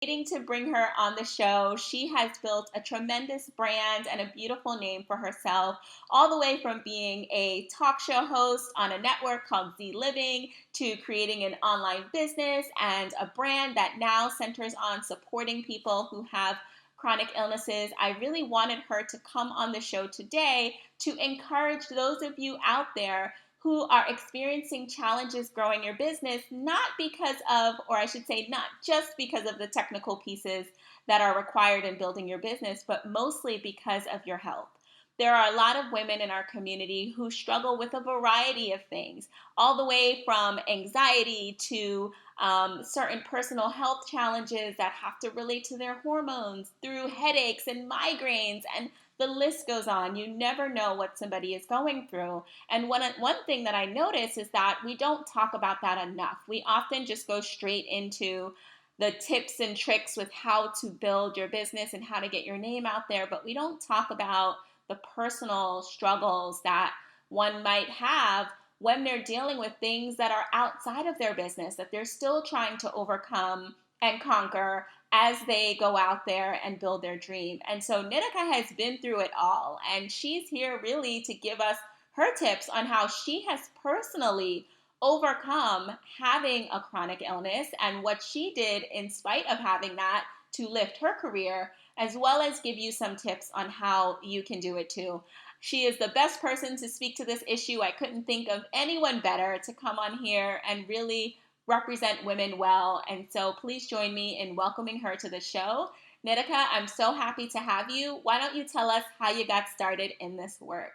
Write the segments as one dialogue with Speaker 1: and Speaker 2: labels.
Speaker 1: Waiting to bring her on the show. She has built a tremendous brand and a beautiful name for herself, all the way from being a talk show host on a network called Z Living to creating an online business and a brand that now centers on supporting people who have chronic illnesses. I really wanted her to come on the show today to encourage those of you out there who are experiencing challenges growing your business, not because of, or I should say, not just because of the technical pieces that are required in building your business, but mostly because of your health. There are a lot of women in our community who struggle with a variety of things, all the way from anxiety to certain personal health challenges that have to relate to their hormones, through headaches and migraines, and the list goes on. You never know what somebody is going through. And one thing that I notice is that we don't talk about that enough. We often just go straight into the tips and tricks with how to build your business and how to get your name out there, but we don't talk about the personal struggles that one might have when they're dealing with things that are outside of their business, that they're still trying to overcome and conquer as they go out there and build their dream. And so Nitika has been through it all, and she's here really to give us her tips on how she has personally overcome having a chronic illness and what she did in spite of having that to lift her career, as well as give you some tips on how you can do it too. She is the best person to speak to this issue. I couldn't think of anyone better to come on here and really represent women well. And so please join me in welcoming her to the show. Nitika, I'm so happy to have you. Why don't you tell us how you got started in this work?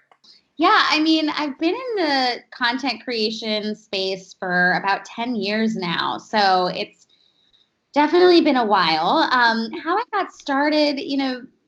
Speaker 2: Yeah, I mean, I've been in the content creation space for about 10 years now. So it's definitely been a while. How I got started,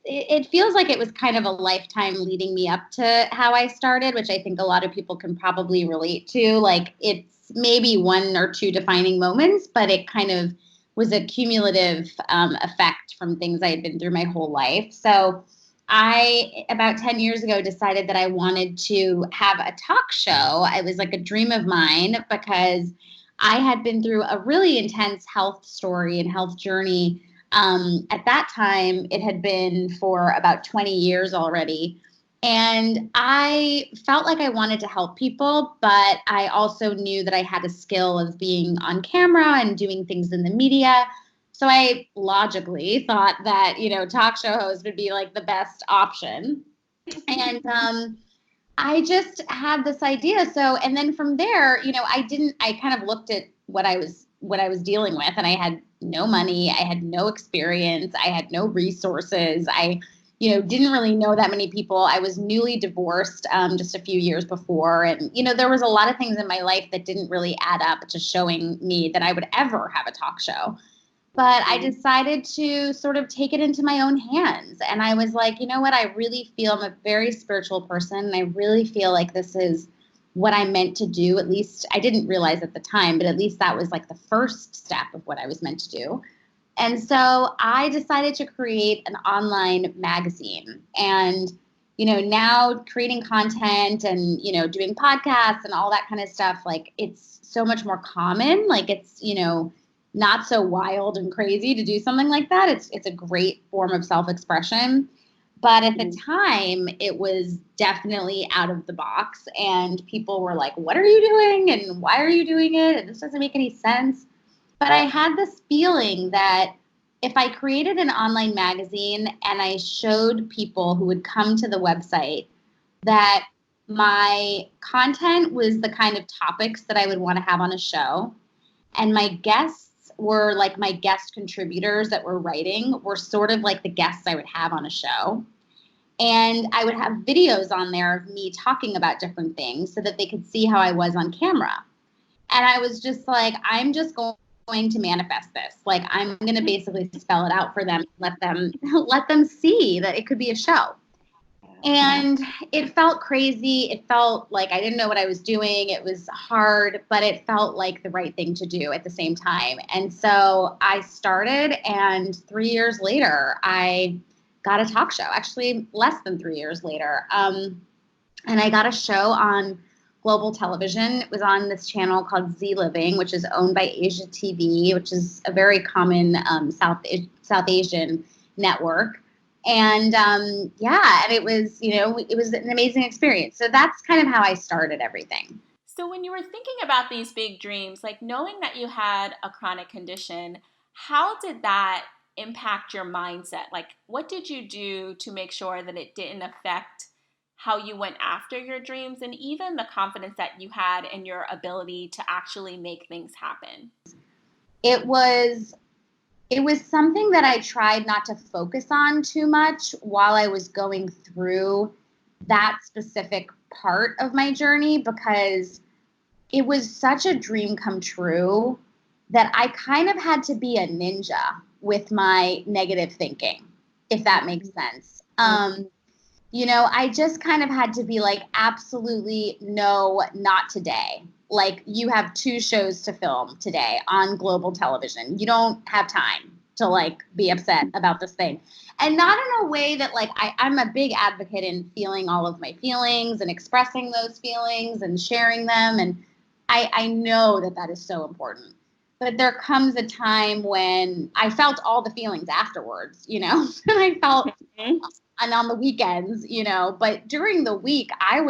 Speaker 2: it feels like it was kind of a lifetime leading me up to how I started, which I think a lot of people can probably relate to. Like, it's maybe one or two defining moments, but it kind of was a cumulative effect from things I had been through my whole life. So I, about 10 years ago, decided that I wanted to have a talk show. It was like a dream of mine because I had been through a really intense health story and health journey. At that time, it had been for about 20 years already. And I felt like I wanted to help people, but I also knew that I had a skill of being on camera and doing things in the media. So I logically thought that, talk show host would be like the best option. And I just had this idea. So, and then from there, I kind of looked at what I was dealing with, and I had no money, I had no experience, I had no resources. I, didn't really know that many people. I was newly divorced just a few years before. And, there was a lot of things in my life that didn't really add up to showing me that I would ever have a talk show. But I decided to sort of take it into my own hands. And I was like, you know what? I really feel I'm a very spiritual person. And I really feel like this is what I meant to do. At least I didn't realize at the time, but at least that was like the first step of what I was meant to do. And so I decided to create an online magazine. And, now creating content and, doing podcasts and all that kind of stuff, like it's so much more common. Like it's, not so wild and crazy to do something like that. It's a great form of self-expression. But at the time, it was definitely out of the box. And people were like, what are you doing? And why are you doing it? And this doesn't make any sense. But I had this feeling that if I created an online magazine and I showed people who would come to the website that my content was the kind of topics that I would want to have on a show, and my guests were like my guest contributors that were writing were sort of like the guests I would have on a show. And I would have videos on there of me talking about different things so that they could see how I was on camera. And I was just like, I'm just going to manifest this. Like, I'm going to basically spell it out for them, let them see that it could be a show. And it felt crazy. It felt like I didn't know what I was doing. It was hard, but it felt like the right thing to do at the same time. And so I started, and 3 years later, I got a talk show, actually less than 3 years later. And I got a show on global television. It was on this channel called Z Living, which is owned by Asia TV, which is a very common South Asian network. And and it was, it was an amazing experience. So that's kind of how I started everything.
Speaker 1: So when you were thinking about these big dreams, like knowing that you had a chronic condition, how did that impact your mindset? Like what did you do to make sure that it didn't affect how you went after your dreams and even the confidence that you had in your ability to actually make things happen?
Speaker 2: It was something that I tried not to focus on too much while I was going through that specific part of my journey, because it was such a dream come true that I kind of had to be a ninja with my negative thinking, if that makes sense. I just kind of had to be like, absolutely no, not today. Like, you have 2 shows to film today on global television. You don't have time to like be upset about this thing. And not in a way that like, I'm a big advocate in feeling all of my feelings and expressing those feelings and sharing them. And I know that is so important. But there comes a time when I felt all the feelings afterwards, and I felt, and on the weekends, but during the week, I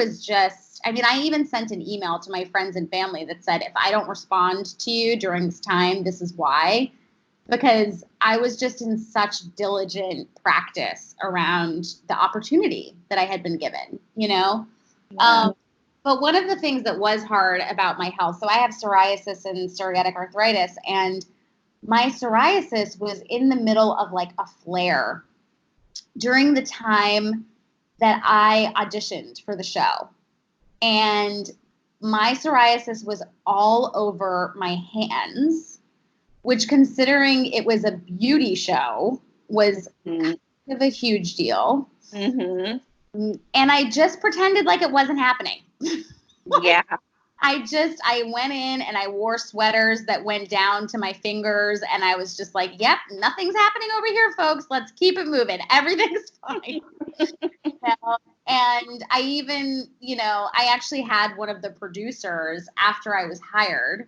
Speaker 2: even sent an email to my friends and family that said, if I don't respond to you during this time, this is why, because I was just in such diligent practice around the opportunity that I had been given, Yeah. But one of the things that was hard about my health, so I have psoriasis and psoriatic arthritis, and my psoriasis was in the middle of like a flare during the time that I auditioned for the show. And my psoriasis was all over my hands, which, considering it was a beauty show, was kind of a huge deal. Mm-hmm. And I just pretended like it wasn't happening.
Speaker 1: Yeah.
Speaker 2: I went in and I wore sweaters that went down to my fingers, and I was just like, yep, nothing's happening over here, folks. Let's keep it moving. Everything's fine. And I even, I actually had one of the producers, after I was hired,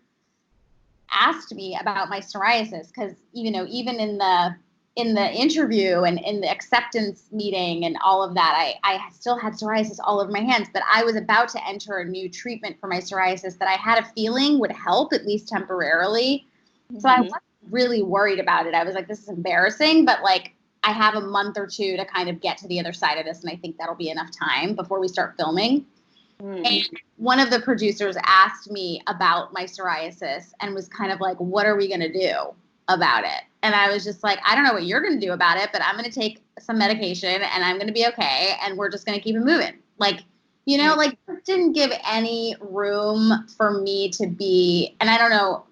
Speaker 2: asked me about my psoriasis, because, even in the interview and in the acceptance meeting and all of that, I still had psoriasis all over my hands, but I was about to enter a new treatment for my psoriasis that I had a feeling would help, at least temporarily. Mm-hmm. So I wasn't really worried about it. I was like, this is embarrassing, but like, I have a month or 2 to kind of get to the other side of this, and I think that'll be enough time before we start filming. Mm-hmm. And one of the producers asked me about my psoriasis and was kind of like, what are we going to do about it? And I was just like, I don't know what you're going to do about it, but I'm going to take some medication and I'm going to be okay. And we're just going to keep it moving. Like, like, this didn't give any room for me to be, and I don't know,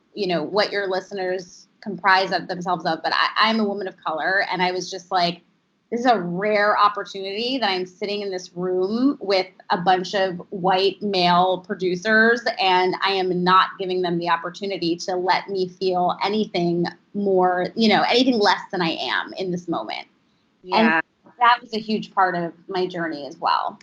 Speaker 2: what your listeners comprise of themselves of, but I'm a woman of color. And I was just like, this is a rare opportunity that I'm sitting in this room with a bunch of white male producers, and I am not giving them the opportunity to let me feel anything more, anything less than I am in this moment. Yeah. And that was a huge part of my journey as well.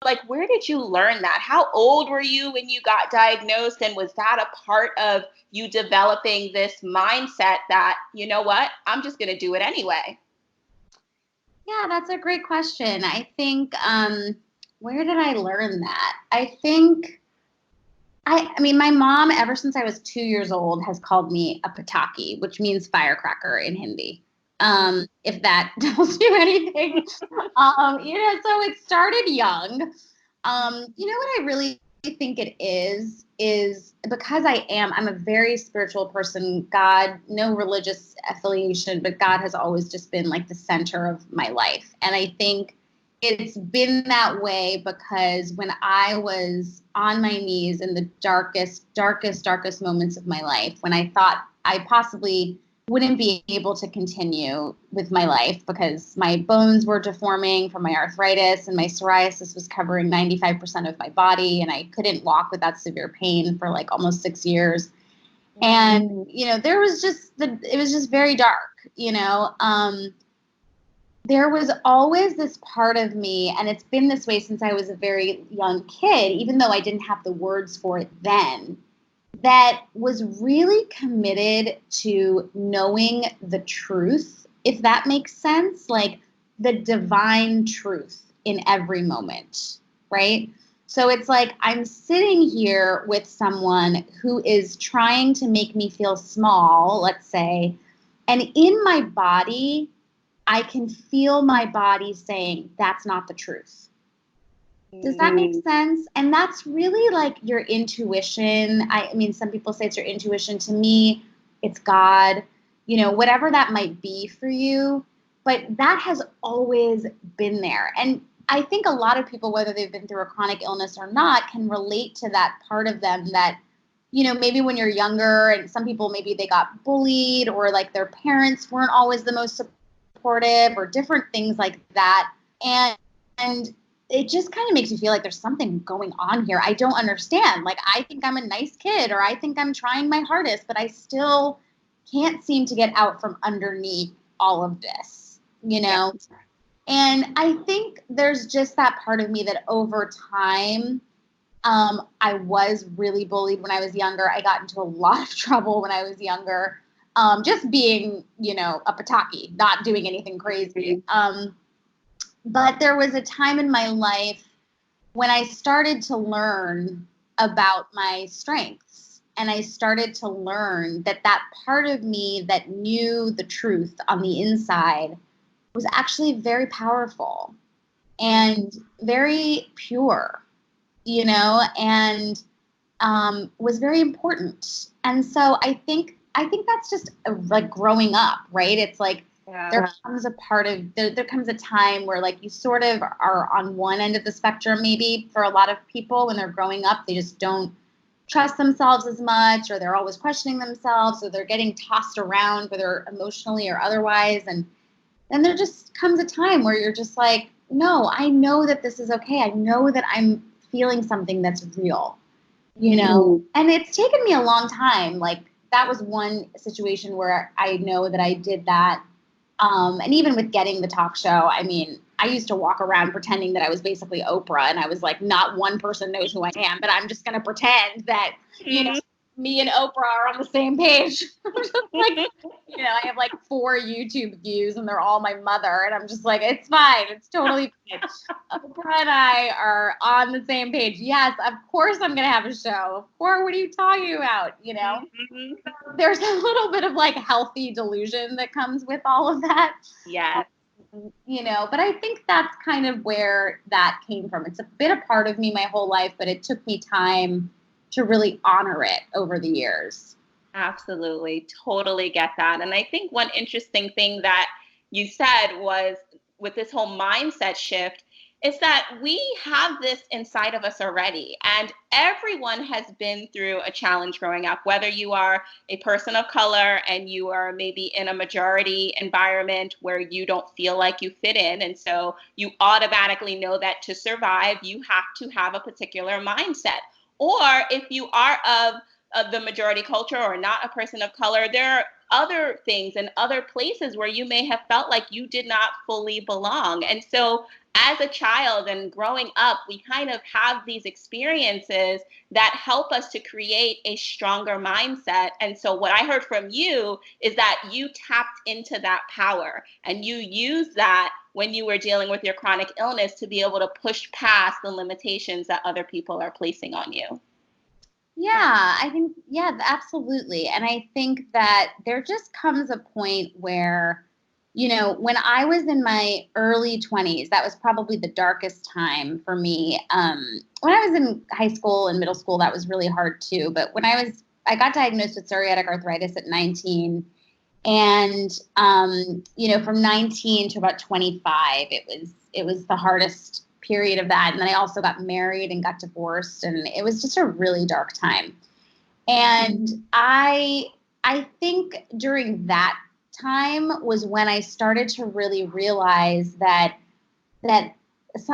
Speaker 1: Like, where did you learn that? How old were you when you got diagnosed? And was that a part of you developing this mindset that, you know what, I'm just going to do it anyway?
Speaker 2: Yeah, that's a great question. I think, where did I learn that? I think, I mean, my mom, ever since I was 2 years old, has called me a pataki, which means firecracker in Hindi. If that tells you anything. So it started young. What I really think it is because I'm a very spiritual person. God, no religious affiliation, but God has always just been like the center of my life. And I think it's been that way because when I was on my knees in the darkest moments of my life, when I thought I possibly wouldn't be able to continue with my life because my bones were deforming from my arthritis and my psoriasis was covering 95% of my body, and I couldn't walk without severe pain for like almost 6 years. And, there was just it was just very dark, there was always this part of me, and it's been this way since I was a very young kid, even though I didn't have the words for it then, that was really committed to knowing the truth, if that makes sense, like the divine truth in every moment, right? So it's like I'm sitting here with someone who is trying to make me feel small, let's say, and in my body, I can feel my body saying, that's not the truth. Does that make sense? And that's really like your intuition. I mean, some people say it's your intuition. To me, it's God, whatever that might be for you. But that has always been there. And I think a lot of people, whether they've been through a chronic illness or not, can relate to that part of them that, maybe when you're younger, and some people, maybe they got bullied, or like their parents weren't always the most supportive, or different things like that. And it just kind of makes you feel like there's something going on here. I don't understand. Like, I think I'm a nice kid, or I think I'm trying my hardest, but I still can't seem to get out from underneath all of this,
Speaker 1: Yeah.
Speaker 2: And I think there's just that part of me that over time, I was really bullied when I was younger. I got into a lot of trouble when I was younger, just being, a pataki, not doing anything crazy. But there was a time in my life when I started to learn about my strengths, and I started to learn that that part of me that knew the truth on the inside was actually very powerful and very pure, and was very important. And so I think that's just like growing up, right? It's like there comes there comes a time where like you sort of are on one end of the spectrum, maybe for a lot of people when they're growing up, they just don't trust themselves as much, or they're always questioning themselves, or they're getting tossed around, whether emotionally or otherwise. And then there just comes a time where you're just like, no, I know that this is okay. I know that I'm feeling something that's real, and it's taken me a long time. Like, that was one situation where I know that I did that. And even with getting the talk show, I mean, I used to walk around pretending that I was basically Oprah, and I was like, not one person knows who I am, but I'm just going to pretend that, me and Oprah are on the same page. Like, I have like 4 YouTube views, and they're all my mother, and I'm just like, it's fine. It's totally fine. Oprah and I are on the same page. Yes, of course I'm going to have a show. Of course, what are you talking about, There's a little bit of like healthy delusion that comes with all of that.
Speaker 1: Yes.
Speaker 2: But I think that's kind of where that came from. It's been a part of me my whole life, but it took me time to really honor it over the years.
Speaker 1: Absolutely. Totally get that. And I think one interesting thing that you said was with this whole mindset shift is that we have this inside of us already. And everyone has been through a challenge growing up, whether you are a person of color and you are maybe in a majority environment where you don't feel like you fit in. And so you automatically know that to survive, you have to have a particular mindset. Or if you are of the majority culture or not a person of color, there are other things and other places where you may have felt like you did not fully belong. And so as a child and growing up, we kind of have these experiences that help us to create a stronger mindset. And so what I heard from you is that you tapped into that power and you used that when you were dealing with your chronic illness to be able to push past the limitations that other people are placing on you.
Speaker 2: Yeah, I think, absolutely. And I think that there just comes a point where, when I was in my early 20s, that was probably the darkest time for me. When I was in high school and middle school, that was really hard too. But when I got diagnosed with psoriatic arthritis at 19. And, from 19 to about 25, it was the hardest period of that. And then I also got married and got divorced, and it was just a really dark time. And I think during that time was when I started to really realize that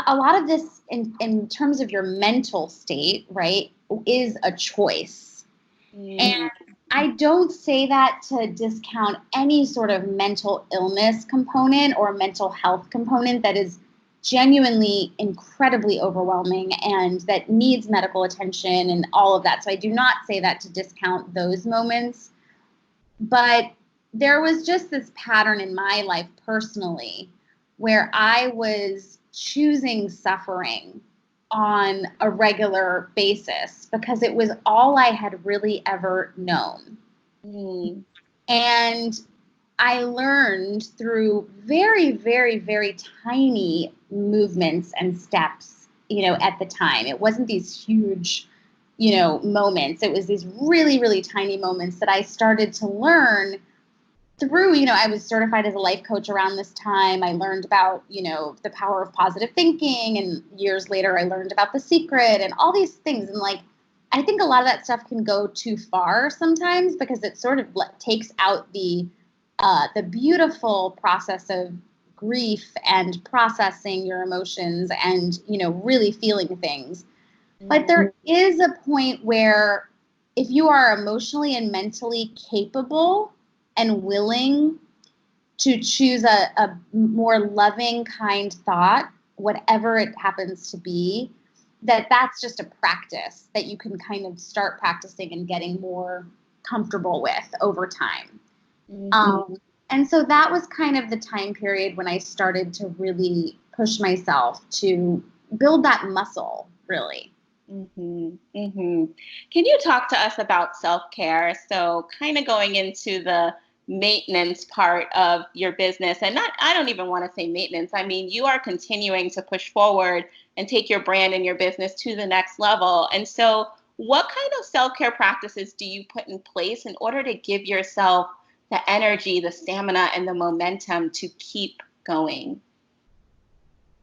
Speaker 2: a lot of this in terms of your mental state, right, is a choice. And I don't say that to discount any sort of mental illness component or mental health component that is genuinely incredibly overwhelming and that needs medical attention and all of that. So I do not say that to discount those moments. But there was just this pattern in my life personally where I was choosing suffering on a regular basis because it was all I had really ever known.
Speaker 1: Mm.
Speaker 2: And I learned through very, very, very tiny movements and steps, at the time. It wasn't these huge, moments. It was these really, really tiny moments that I started to learn through, I was certified as a life coach around this time. I learned about, the power of positive thinking. And years later, I learned about The Secret and all these things. And I think a lot of that stuff can go too far sometimes because it sort of takes out the beautiful process of grief and processing your emotions and, really feeling things. But there is a point where if you are emotionally and mentally capable and willing to choose a more loving, kind thought, whatever it happens to be, that's just a practice that you can kind of start practicing and getting more comfortable with over time. And so that was kind of the time period when I started to really push myself to build that muscle, really.
Speaker 1: Mm-hmm. Mm-hmm. Can you talk to us about self-care? So kind of going into the maintenance part of your business, and I don't even want to say maintenance. I mean, you are continuing to push forward and take your brand and your business to the next level. And so what kind of self-care practices do you put in place in order to give yourself the energy, the stamina, and the momentum to keep going?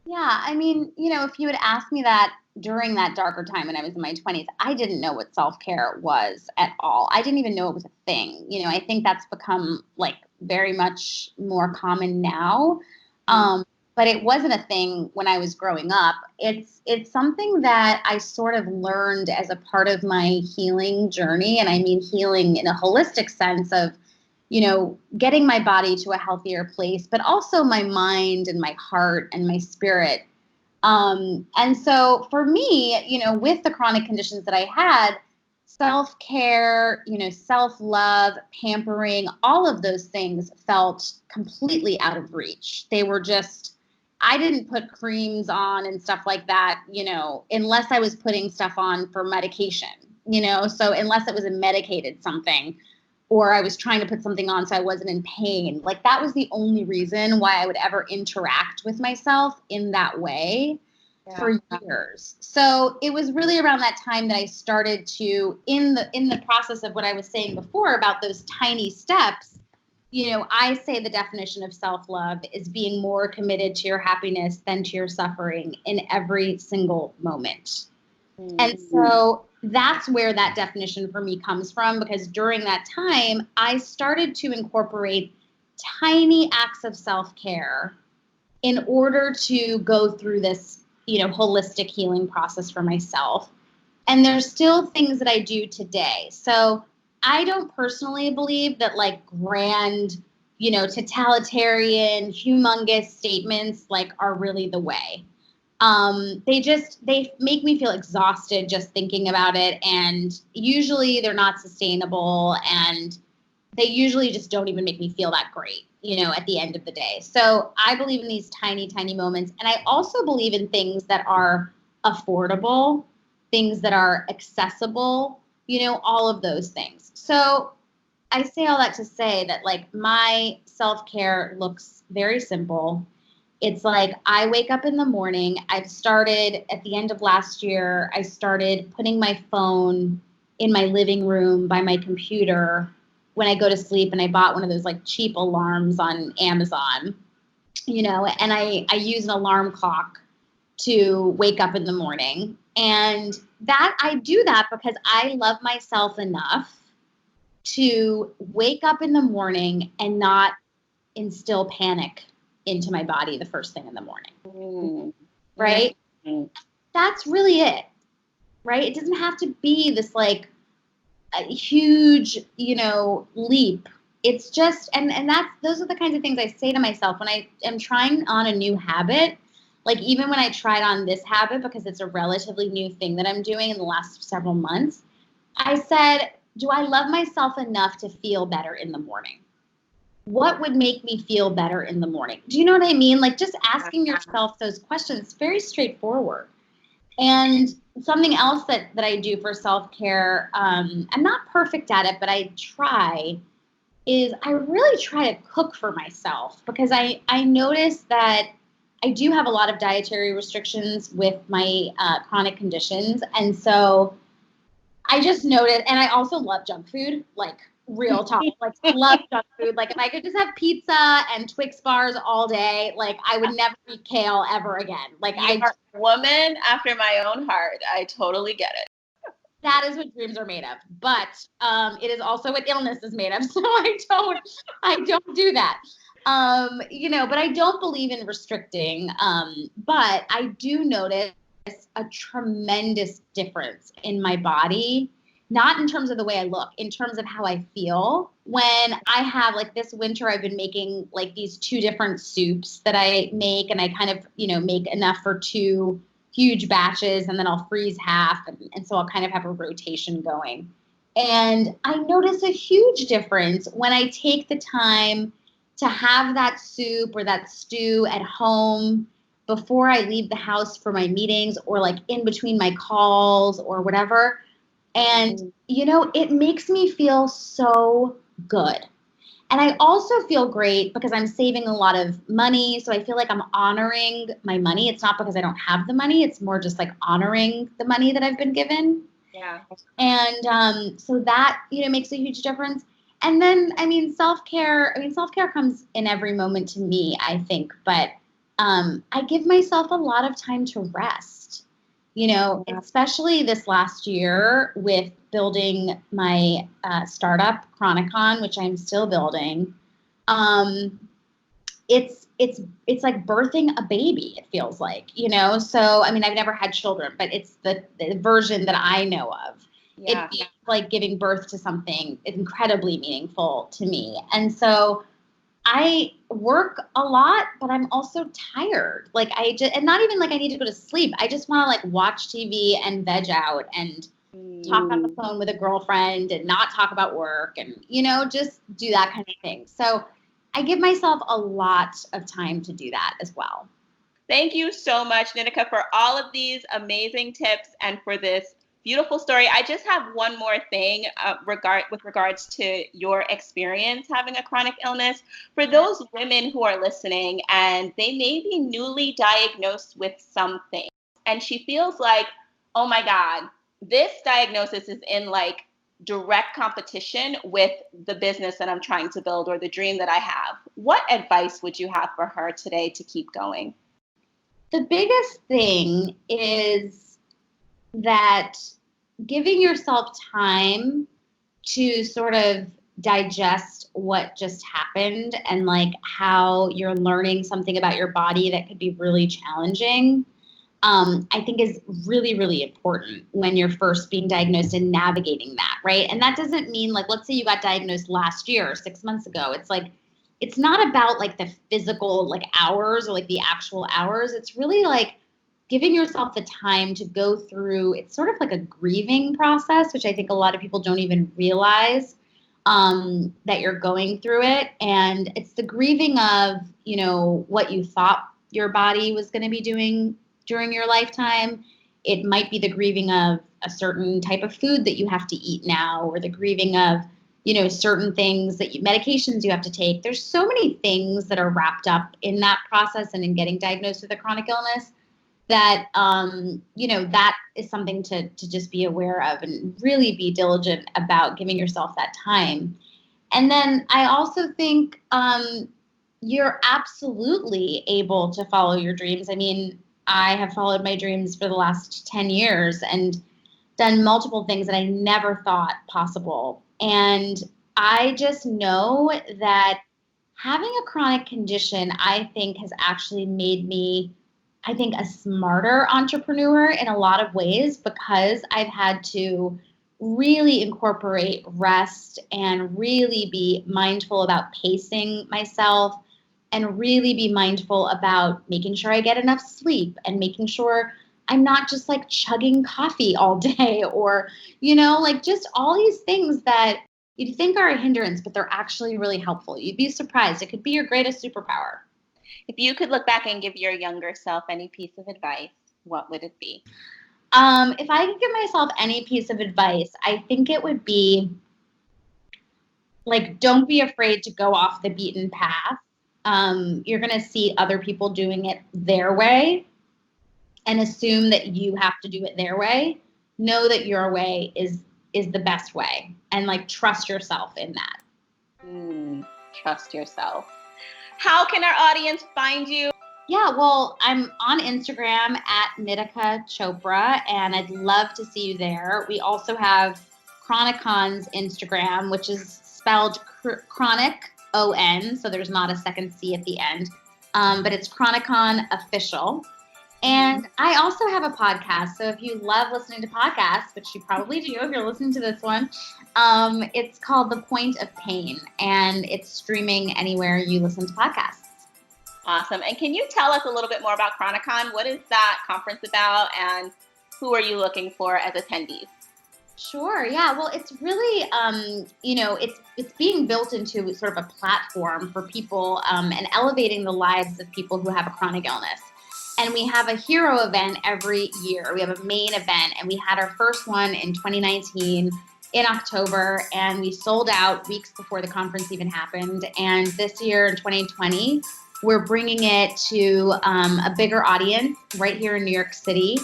Speaker 2: Yeah, I mean, if you had asked me that during that darker time when I was in my 20s, I didn't know what self-care was at all. I didn't even know it was a thing. I think that's become very much more common now. But it wasn't a thing when I was growing up. It's something that I sort of learned as a part of my healing journey. And I mean healing in a holistic sense of getting my body to a healthier place, but also my mind and my heart and my spirit. And so for me, with the chronic conditions that I had, self-care, self-love, pampering, all of those things felt completely out of reach. They were just, I didn't put creams on and stuff like that, unless I was putting stuff on for medication, so unless it was a medicated something, or I was trying to put something on so I wasn't in pain. That was the only reason why I would ever interact with myself in that way for years. So it was really around that time that I started to, in the process of what I was saying before about those tiny steps, I say the definition of self-love is being more committed to your happiness than to your suffering in every single moment. And so that's where that definition for me comes from, because during that time, I started to incorporate tiny acts of self-care in order to go through this, holistic healing process for myself. And there's still things that I do today. So I don't personally believe that grand, totalitarian, humongous statements are really the way. They make me feel exhausted just thinking about it. And usually they're not sustainable, and they usually just don't even make me feel that great, at the end of the day. So I believe in these tiny, tiny moments. And I also believe in things that are affordable, things that are accessible, all of those things. So I say all that to say that my self-care looks very simple. It's I wake up in the morning. I've started at the end of last year, I started putting my phone in my living room by my computer when I go to sleep, and I bought one of those cheap alarms on Amazon, and I use an alarm clock to wake up in the morning. And that I do that because I love myself enough to wake up in the morning and not instill panic into my body the first thing in the morning. Right? That's really it. Right? It doesn't have to be this a huge, leap. It's just, and those are the kinds of things I say to myself when I am trying on a new habit. Like even when I tried on this habit, because it's a relatively new thing that I'm doing in the last several months, I said, do I love myself enough to feel better in the morning? What would make me feel better in the morning? Do you know what I mean? Like just asking yourself those questions, very straightforward. And something else that I do for self-care, I'm not perfect at it, but I try, is I really try to cook for myself because I notice that I do have a lot of dietary restrictions with my chronic conditions. And so I just noted, and I also love junk food, like real talk, like love junk food. Like if I could just have pizza and Twix bars all day, like I would never eat kale ever again. Like
Speaker 1: You're a woman after my own heart. I totally get it.
Speaker 2: that is what dreams are made of. But it is also what illness is made of. So I don't do that. But I don't believe in restricting. But I do notice a tremendous difference in my body, not in terms of the way I look, in terms of how I feel. When I have, like this winter, I've been making like these two different soups that I make, and I kind of, make enough for two huge batches, and then I'll freeze half. And so I'll kind of have a rotation going. And I notice a huge difference when I take the time to have that soup or that stew at home before I leave the house for my meetings or like in between my calls or whatever. And, it makes me feel so good. And I also feel great because I'm saving a lot of money. So I feel like I'm honoring my money. It's not because I don't have the money. It's more just like honoring the money that I've been given.
Speaker 1: Yeah.
Speaker 2: And so that, makes a huge difference. And then, self-care comes in every moment to me, I think. But I give myself a lot of time to rest, especially this last year with building my startup, Chronicon, which I'm still building. It's like birthing a baby, it feels like, So, I've never had children, but it's the version that I know of. Yeah. It feels like giving birth to something incredibly meaningful to me. And so I work a lot, but I'm also tired. Like and not even like I need to go to sleep. I just want to like watch TV and veg out and talk on the phone with a girlfriend and not talk about work and, just do that kind of thing. So I give myself a lot of time to do that as well.
Speaker 1: Thank you so much, Nitika, for all of these amazing tips and for this beautiful story. I just have one more thing with regards to your experience having a chronic illness. For those women who are listening and they may be newly diagnosed with something, and she feels like, oh my God, this diagnosis is in like direct competition with the business that I'm trying to build or the dream that I have. What advice would you have for her today to keep going?
Speaker 2: The biggest thing is that giving yourself time to sort of digest what just happened and like how you're learning something about your body that could be really challenging, I think is really, really important when you're first being diagnosed and navigating that, right? And that doesn't mean like, let's say you got diagnosed last year or 6 months ago. It's like, it's not about like the physical like hours or like the actual hours. It's really like giving yourself the time to go through. It's sort of like a grieving process, which I think a lot of people don't even realize that you're going through it. And it's the grieving of, what you thought your body was going to be doing during your lifetime. It might be the grieving of a certain type of food that you have to eat now, or the grieving of, certain things medications you have to take. There's so many things that are wrapped up in that process and in getting diagnosed with a chronic illness that, that is something to just be aware of and really be diligent about giving yourself that time. And then I also think you're absolutely able to follow your dreams. I have followed my dreams for the last 10 years and done multiple things that I never thought possible. And I just know that having a chronic condition, I think, has actually made me, a smarter entrepreneur in a lot of ways, because I've had to really incorporate rest and really be mindful about pacing myself and really be mindful about making sure I get enough sleep and making sure I'm not just like chugging coffee all day or, like just all these things that you'd think are a hindrance, but they're actually really helpful. You'd be surprised. It could be your greatest superpower.
Speaker 1: If you could look back and give your younger self any piece of advice, what would it be?
Speaker 2: If I could give myself any piece of advice, I think it would be like, don't be afraid to go off the beaten path. You're going to see other people doing it their way and assume that you have to do it their way. Know that your way is the best way, and like trust yourself in that.
Speaker 1: Trust yourself. How can our audience find you?
Speaker 2: Yeah, well, I'm on Instagram at Nitika Chopra, and I'd love to see you there. We also have Chronicon's Instagram, which is spelled Chronic O-N, so there's not a second C at the end, but it's Chronicon Official. And I also have a podcast, so if you love listening to podcasts, which you probably do if you're listening to this one, it's called The Point of Pain, and it's streaming anywhere you listen to podcasts.
Speaker 1: Awesome. And can you tell us a little bit more about Chronicon? What is that conference about, and who are you looking for as attendees?
Speaker 2: Sure. Yeah. Well, it's really, it's being built into sort of a platform for people and elevating the lives of people who have a chronic illness. And we have a hero event every year. We have a main event, and we had our first one in 2019 in October, and we sold out weeks before the conference even happened. And this year in 2020, we're bringing it to a bigger audience right here in New York City.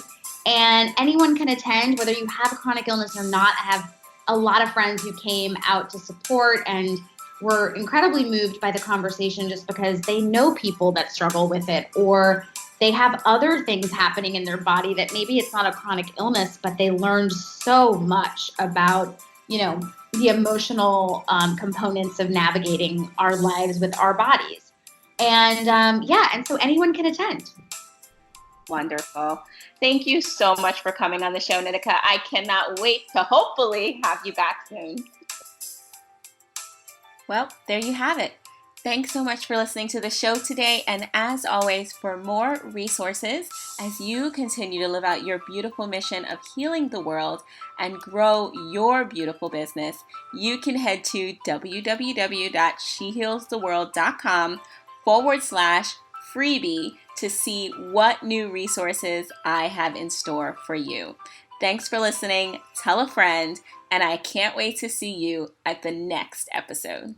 Speaker 2: And anyone can attend, whether you have a chronic illness or not. I have a lot of friends who came out to support and were incredibly moved by the conversation just because they know people that struggle with it, or they have other things happening in their body that maybe it's not a chronic illness, but they learned so much about, the emotional components of navigating our lives with our bodies. And and so anyone can attend.
Speaker 1: Wonderful. Thank you so much for coming on the show, Nitika. I cannot wait to hopefully have you back soon. Well, there you have it. Thanks so much for listening to the show today. And as always, for more resources as you continue to live out your beautiful mission of healing the world and grow your beautiful business, you can head to www.shehealstheworld.com/freebie to see what new resources I have in store for you. Thanks for listening. Tell a friend, and I can't wait to see you at the next episode.